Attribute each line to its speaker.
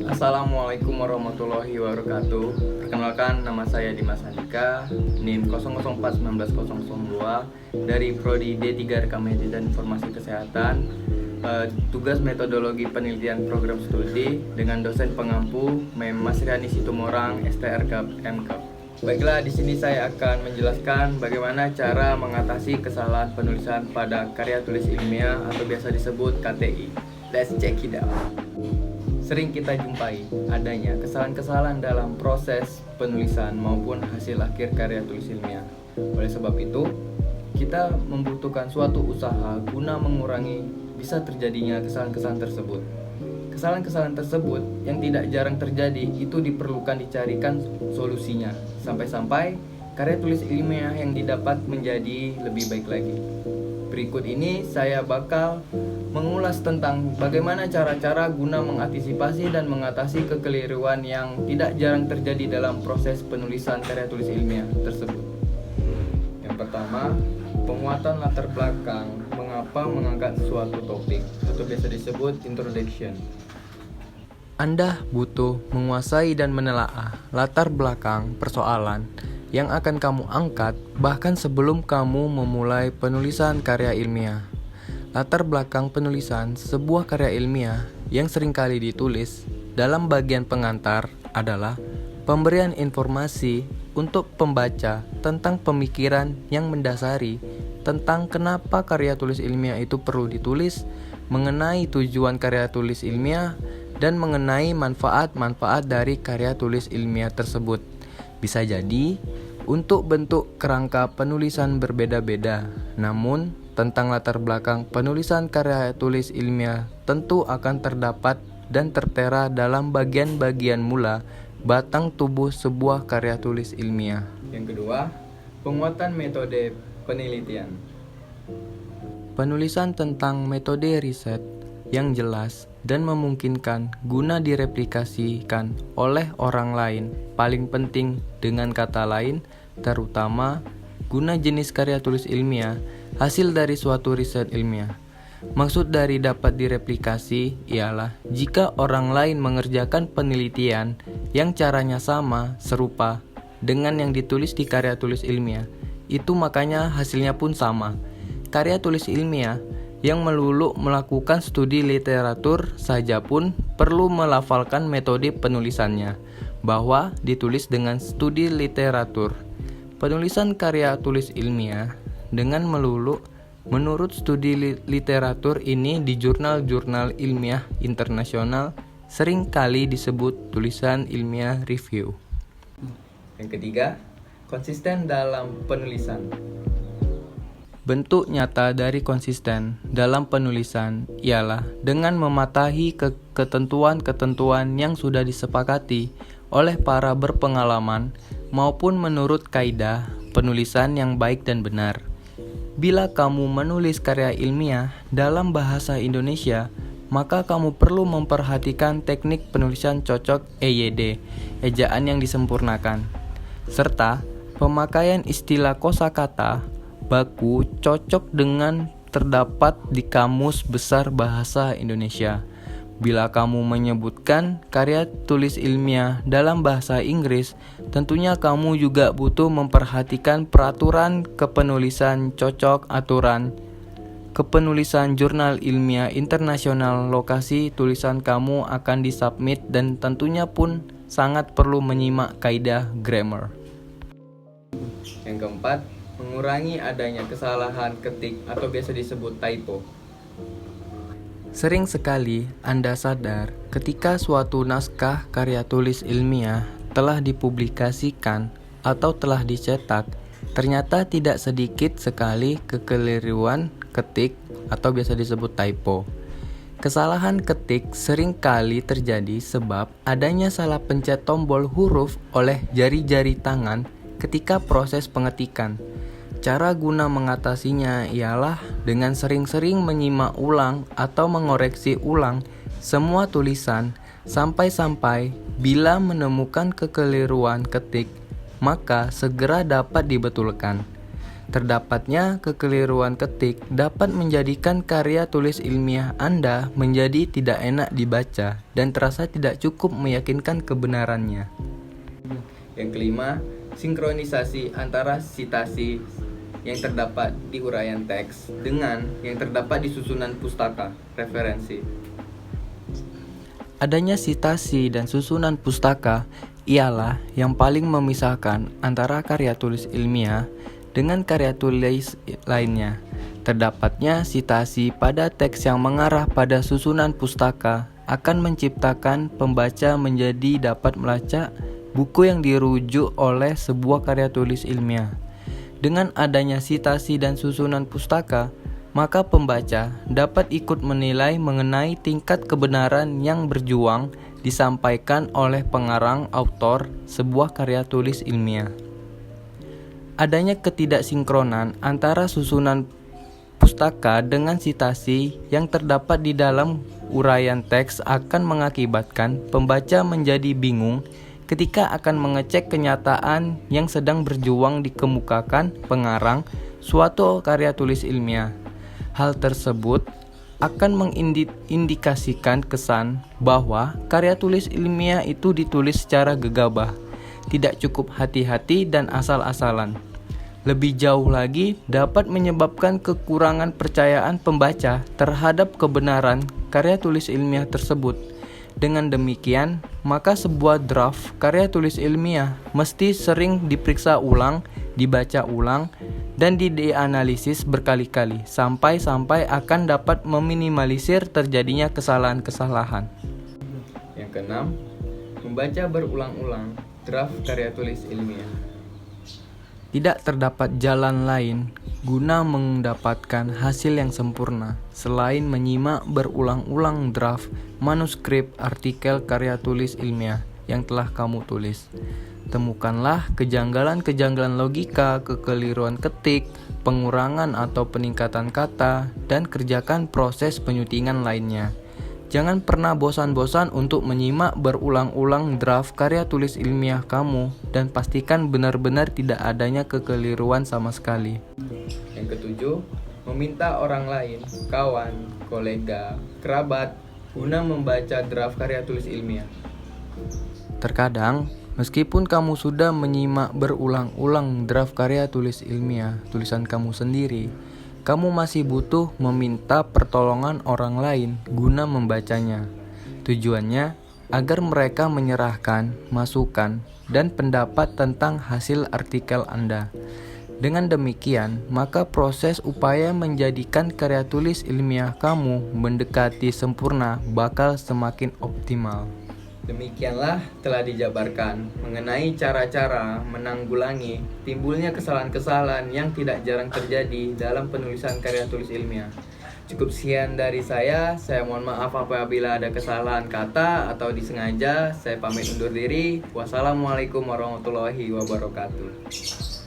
Speaker 1: Assalamualaikum warahmatullahi wabarakatuh. Perkenalkan, nama saya Dimas Andika, NIM 004-19002 dari Prodi D3 Rekam Medis dan Informasi Kesehatan. Tugas metodologi penelitian program studi dengan dosen pengampu Mem Masriani Situmorang, STRK MK. Baiklah, di sini saya akan menjelaskan bagaimana cara mengatasi kesalahan penulisan pada karya tulis ilmiah atau biasa disebut KTI. Let's check it out. Sering kita jumpai adanya kesalahan-kesalahan dalam proses penulisan maupun hasil akhir karya tulis ilmiah. Oleh sebab itu, kita membutuhkan suatu usaha guna mengurangi bisa terjadinya kesalahan-kesalahan tersebut. Kesalahan-kesalahan tersebut yang tidak jarang terjadi itu diperlukan dicarikan solusinya, sampai-sampai karya tulis ilmiah yang didapat menjadi lebih baik lagi. Berikut ini saya bakal mengulas tentang bagaimana cara-cara guna mengantisipasi dan mengatasi kekeliruan yang tidak jarang terjadi dalam proses penulisan karya tulis ilmiah tersebut. Yang pertama, penguatan latar belakang mengapa mengangkat suatu topik atau biasa disebut introduction.
Speaker 2: Anda butuh menguasai dan menelaah latar belakang persoalan yang akan kamu angkat bahkan sebelum kamu memulai penulisan karya ilmiah. Latar belakang penulisan sebuah karya ilmiah yang seringkali ditulis dalam bagian pengantar adalah pemberian informasi untuk pembaca tentang pemikiran yang mendasari tentang kenapa karya tulis ilmiah itu perlu ditulis, mengenai tujuan karya tulis ilmiah, dan mengenai manfaat-manfaat dari karya tulis ilmiah tersebut. Bisa jadi untuk bentuk kerangka penulisan berbeda-beda, namun tentang latar belakang penulisan karya tulis ilmiah tentu akan terdapat dan tertera dalam bagian-bagian mula batang tubuh sebuah karya tulis ilmiah.
Speaker 1: Yang kedua, penguatan metode penelitian.
Speaker 2: Penulisan tentang metode riset yang jelas dan memungkinkan guna direplikasikan oleh orang lain. Paling penting, dengan kata lain, terutama guna jenis karya tulis ilmiah hasil dari suatu riset ilmiah. Maksud dari dapat direplikasi ialah jika orang lain mengerjakan penelitian yang caranya sama, serupa dengan yang ditulis di karya tulis ilmiah, itu makanya hasilnya pun sama. Karya tulis ilmiah yang melulu melakukan studi literatur saja pun perlu melafalkan metode penulisannya, bahwa ditulis dengan studi literatur. Penulisan karya tulis ilmiah dengan melulu menurut studi literatur ini di jurnal-jurnal ilmiah internasional sering kali disebut tulisan ilmiah review.
Speaker 1: Yang ketiga, konsisten dalam penulisan.
Speaker 2: Bentuk nyata dari konsisten dalam penulisan ialah dengan mematahi ketentuan-ketentuan yang sudah disepakati oleh para berpengalaman maupun menurut kaidah penulisan yang baik dan benar. Bila kamu menulis karya ilmiah dalam bahasa Indonesia, maka kamu perlu memperhatikan teknik penulisan cocok EYD, ejaan yang disempurnakan, serta pemakaian istilah kosakata baku cocok dengan terdapat di Kamus Besar Bahasa Indonesia. Bila kamu menyebutkan karya tulis ilmiah dalam bahasa Inggris, tentunya kamu juga butuh memperhatikan peraturan kepenulisan cocok aturan kepenulisan jurnal ilmiah internasional. Lokasi tulisan kamu akan disubmit dan tentunya pun sangat perlu menyimak kaidah grammar.
Speaker 1: Yang keempat, mengurangi adanya kesalahan ketik atau biasa disebut typo.
Speaker 2: Sering sekali Anda sadar ketika suatu naskah karya tulis ilmiah telah dipublikasikan atau telah dicetak, ternyata tidak sedikit sekali kekeliruan ketik atau biasa disebut typo. Kesalahan ketik sering kali terjadi sebab adanya salah pencet tombol huruf oleh jari-jari tangan ketika proses pengetikan. Cara guna mengatasinya ialah dengan sering-sering menyimak ulang atau mengoreksi ulang semua tulisan sampai-sampai bila menemukan kekeliruan ketik, maka segera dapat dibetulkan. Terdapatnya kekeliruan ketik dapat menjadikan karya tulis ilmiah Anda menjadi tidak enak dibaca dan terasa tidak cukup meyakinkan kebenarannya.
Speaker 1: Yang kelima, sinkronisasi antara sitasi yang terdapat di uraian teks dengan yang terdapat di susunan pustaka referensi.
Speaker 2: Adanya sitasi dan susunan pustaka ialah yang paling memisahkan antara karya tulis ilmiah dengan karya tulis lainnya. Terdapatnya sitasi pada teks yang mengarah pada susunan pustaka akan menciptakan pembaca menjadi dapat melacak buku yang dirujuk oleh sebuah karya tulis ilmiah. Dengan adanya sitasi dan susunan pustaka, maka pembaca dapat ikut menilai mengenai tingkat kebenaran yang berjuang disampaikan oleh pengarang autor sebuah karya tulis ilmiah. Adanya ketidaksinkronan antara susunan pustaka dengan sitasi yang terdapat di dalam uraian teks akan mengakibatkan pembaca menjadi bingung ketika akan mengecek kenyataan yang sedang berjuang dikemukakan pengarang suatu karya tulis ilmiah. Hal tersebut akan mengindikasikan kesan bahwa karya tulis ilmiah itu ditulis secara gegabah, tidak cukup hati-hati dan asal-asalan. Lebih jauh lagi, dapat menyebabkan kekurangan percayaan pembaca terhadap kebenaran karya tulis ilmiah tersebut. Dengan demikian, maka sebuah draft karya tulis ilmiah mesti sering diperiksa ulang, dibaca ulang, dan dianalisis berkali-kali sampai akan dapat meminimalisir terjadinya kesalahan-kesalahan.
Speaker 1: Yang keenam, membaca berulang-ulang draft karya tulis ilmiah.
Speaker 2: Tidak terdapat jalan lain guna mendapatkan hasil yang sempurna selain menyimak berulang-ulang draft manuskrip artikel karya tulis ilmiah yang telah kamu tulis. Temukanlah kejanggalan-kejanggalan logika, kekeliruan ketik, pengurangan atau peningkatan kata, dan kerjakan proses penyutingan lainnya. Jangan pernah bosan-bosan untuk menyimak berulang-ulang draft karya tulis ilmiah kamu dan pastikan benar-benar tidak adanya kekeliruan sama sekali.
Speaker 1: Yang ketujuh, meminta orang lain, kawan, kolega, kerabat, guna membaca draft karya tulis ilmiah.
Speaker 2: Terkadang, meskipun kamu sudah menyimak berulang-ulang draft karya tulis ilmiah tulisan kamu sendiri, kamu masih butuh meminta pertolongan orang lain guna membacanya. Tujuannya agar mereka menyerahkan masukan dan pendapat tentang hasil artikel Anda. Dengan demikian, maka proses upaya menjadikan karya tulis ilmiah kamu mendekati sempurna bakal semakin optimal.
Speaker 1: Demikianlah telah dijabarkan mengenai cara-cara menanggulangi timbulnya kesalahan-kesalahan yang tidak jarang terjadi dalam penulisan karya tulis ilmiah. Cukup sekian dari saya mohon maaf apabila ada kesalahan kata atau disengaja. Saya pamit undur diri. Wassalamualaikum warahmatullahi wabarakatuh.